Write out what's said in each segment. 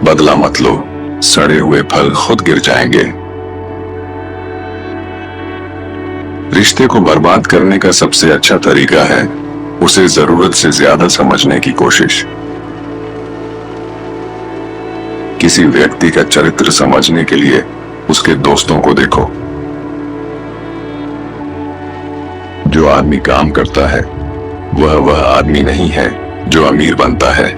बदला मत लो, सड़े हुए फल खुद गिर जाएंगे। रिश्ते को बर्बाद करने का सबसे अच्छा तरीका है उसे जरूरत से ज्यादा समझने की कोशिश। किसी व्यक्ति का चरित्र समझने के लिए उसके दोस्तों को देखो। जो आदमी काम करता है वह आदमी नहीं है जो अमीर बनता है।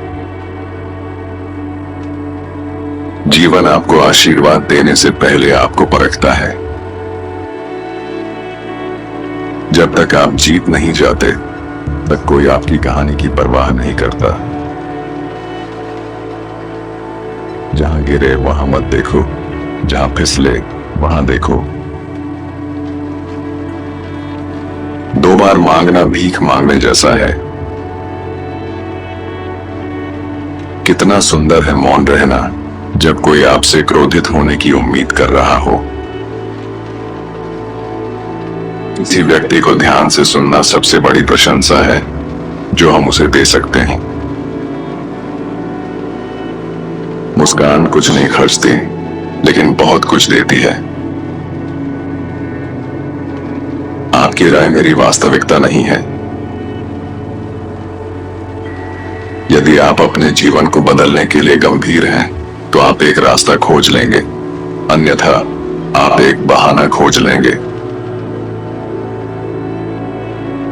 जीवन आपको आशीर्वाद देने से पहले आपको परखता है। जब तक आप जीत नहीं जाते तक कोई आपकी कहानी की परवाह नहीं करता। जहां गिरे वहां मत देखो, जहां फिसले वहां देखो। दो बार मांगना भीख मांगने जैसा है। कितना सुंदर है मौन रहना जब कोई आपसे क्रोधित होने की उम्मीद कर रहा हो। किसी व्यक्ति को ध्यान से सुनना सबसे बड़ी प्रशंसा है जो हम उसे दे सकते हैं। मुस्कान कुछ नहीं खर्चती लेकिन बहुत कुछ देती है। आपकी राय मेरी वास्तविकता नहीं है। यदि आप अपने जीवन को बदलने के लिए गंभीर हैं तो आप एक रास्ता खोज लेंगे, अन्यथा आप एक बहाना खोज लेंगे।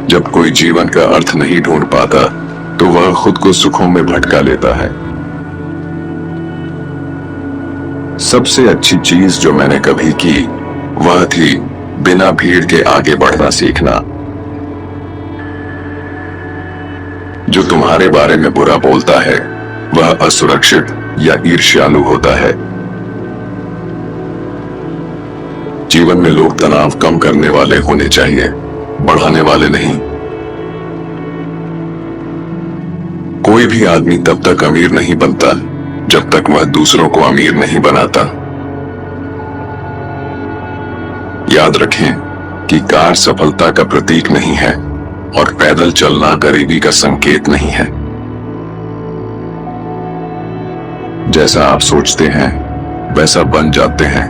जब कोई जीवन का अर्थ नहीं ढूंढ पाता तो वह खुद को सुखों में भटका लेता है। सबसे अच्छी चीज जो मैंने कभी की वह थी बिना भीड़ के आगे बढ़ना सीखना। जो तुम्हारे बारे में बुरा बोलता है वह असुरक्षित या ईर्ष्यालु होता है। जीवन में लोग तनाव कम करने वाले होने चाहिए, बढ़ाने वाले नहीं। कोई भी आदमी तब तक अमीर नहीं बनता जब तक वह दूसरों को अमीर नहीं बनाता। याद रखें कि कार सफलता का प्रतीक नहीं है और पैदल चलना गरीबी का संकेत नहीं है। जैसा आप सोचते हैं वैसा बन जाते हैं,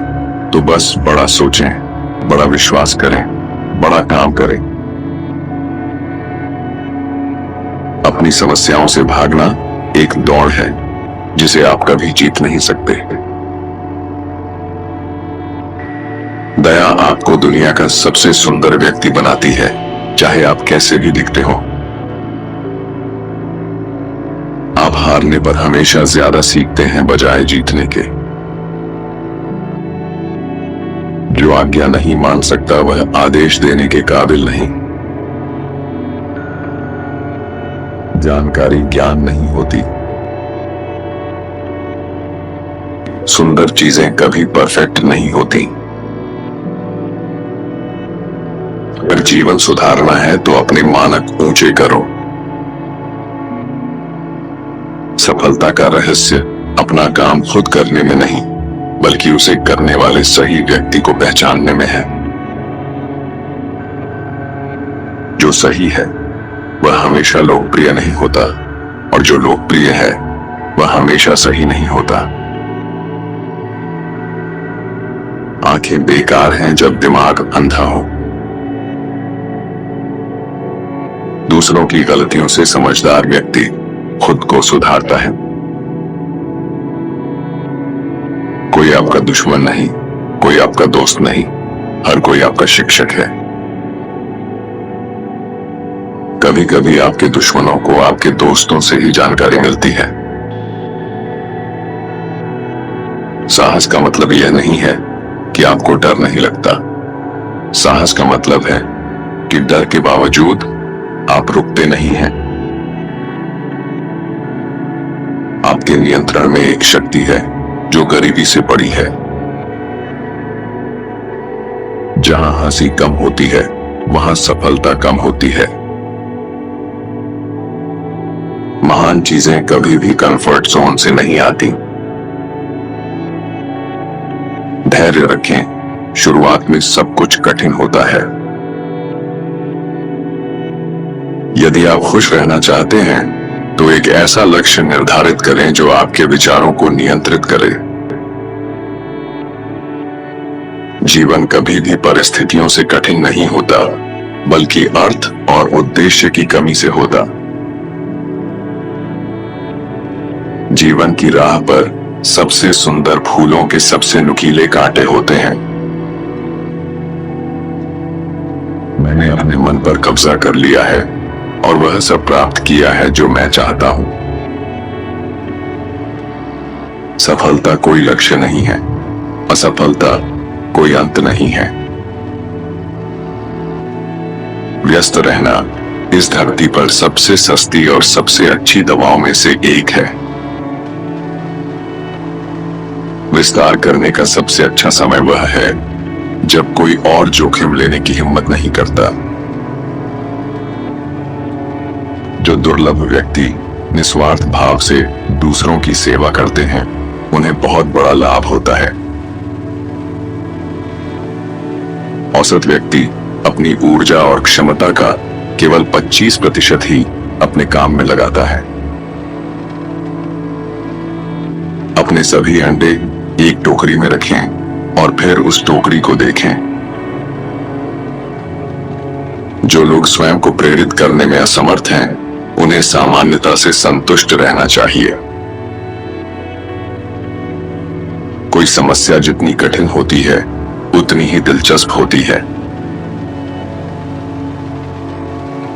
तो बस बड़ा सोचें, बड़ा विश्वास करें, बड़ा काम करें। अपनी समस्याओं से भागना एक दौड़ है जिसे आप कभी जीत नहीं सकते। दया आपको दुनिया का सबसे सुंदर व्यक्ति बनाती है, चाहे आप कैसे भी दिखते हो। आप हारने पर हमेशा ज्यादा सीखते हैं बजाय जीतने के। जो आज्ञा नहीं मान सकता वह आदेश देने के काबिल नहीं। जानकारी ज्ञान नहीं होती। सुंदर चीजें कभी परफेक्ट नहीं होती। अगर जीवन सुधारना है तो अपने मानक ऊंचे करो। सफलता का रहस्य अपना काम खुद करने में नहीं बल्कि उसे करने वाले सही व्यक्ति को पहचानने में है। जो सही है वह हमेशा लोकप्रिय नहीं होता और जो लोकप्रिय है वह हमेशा सही नहीं होता। आंखें बेकार हैं जब दिमाग अंधा हो। दूसरों की गलतियों से समझदार व्यक्ति खुद को सुधारता है। कोई आपका दुश्मन नहीं, कोई आपका दोस्त नहीं, हर कोई आपका शिक्षक है। कभी कभी आपके दुश्मनों को आपके दोस्तों से ही जानकारी मिलती है। साहस का मतलब यह नहीं है कि आपको डर नहीं लगता। साहस का मतलब है कि डर के बावजूद आप रुकते नहीं हैं। आपके नियंत्रण में एक शक्ति है जो गरीबी से बड़ी है। जहां हंसी कम होती है वहां सफलता कम होती है। महान चीजें कभी भी कंफर्ट जोन से नहीं आती। धैर्य रखें, शुरुआत में सब कुछ कठिन होता है। यदि आप खुश रहना चाहते हैं तो एक ऐसा लक्ष्य निर्धारित करें जो आपके विचारों को नियंत्रित करे। जीवन कभी भी परिस्थितियों से कठिन नहीं होता, बल्कि अर्थ और उद्देश्य की कमी से होता। जीवन की राह पर सबसे सुंदर फूलों के सबसे नुकीले कांटे होते हैं। मैंने अपने मन पर कब्जा कर लिया है और वह सब प्राप्त किया है जो मैं चाहता हूं। सफलता कोई लक्ष्य नहीं है, असफलता कोई अंत नहीं है। व्यस्त रहना इस धरती पर सबसे सस्ती और सबसे अच्छी दवाओं में से एक है। विस्तार करने का सबसे अच्छा समय वह है जब कोई और जोखिम लेने की हिम्मत नहीं करता। जो दुर्लभ व्यक्ति निस्वार्थ भाव से दूसरों की सेवा करते हैं, उन्हें बहुत बड़ा लाभ होता है। औसत व्यक्ति अपनी ऊर्जा और क्षमता का केवल 25% ही अपने काम में लगाता है। अपने सभी अंडे एक टोकरी में रखें और फिर उस टोकरी को देखें। जो लोग स्वयं को प्रेरित करने में असमर्थ हैं, उन्हें सामान्यता से संतुष्ट रहना चाहिए। कोई समस्या जितनी कठिन होती है, उतनी ही दिलचस्प होती है।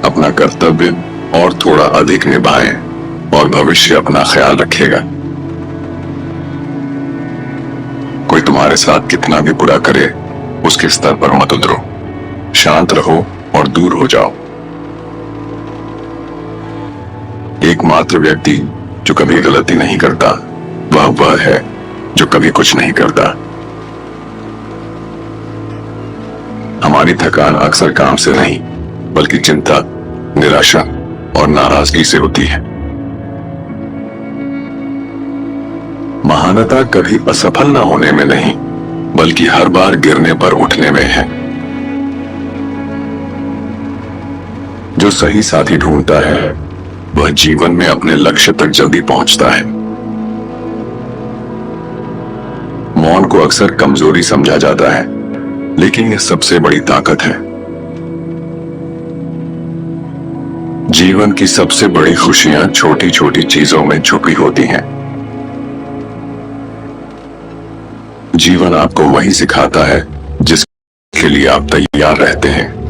अपना कर्तव्य और थोड़ा अधिक निभाएं और भविष्य अपना ख्याल रखेगा। कोई तुम्हारे साथ कितना भी बुरा करे, उसके स्तर पर मत उतरो। शांत रहो और दूर हो जाओ। एकमात्र व्यक्ति जो कभी गलती नहीं करता, वह है जो कभी कुछ नहीं करता। हमारी थकान अक्सर काम से नहीं, बल्कि चिंता, निराशा और नाराजगी से होती है। महानता कभी असफल न होने में नहीं, बल्कि हर बार गिरने पर उठने में है। जो सही साथी ढूंढता है, वह जीवन में अपने लक्ष्य तक जल्दी पहुंचता है। मौन को अक्सर कमजोरी समझा जाता है, लेकिन यह सबसे बड़ी ताकत है। जीवन की सबसे बड़ी खुशियां छोटी छोटी चीजों में छुपी होती हैं। जीवन आपको वही सिखाता है जिसके लिए आप तैयार रहते हैं।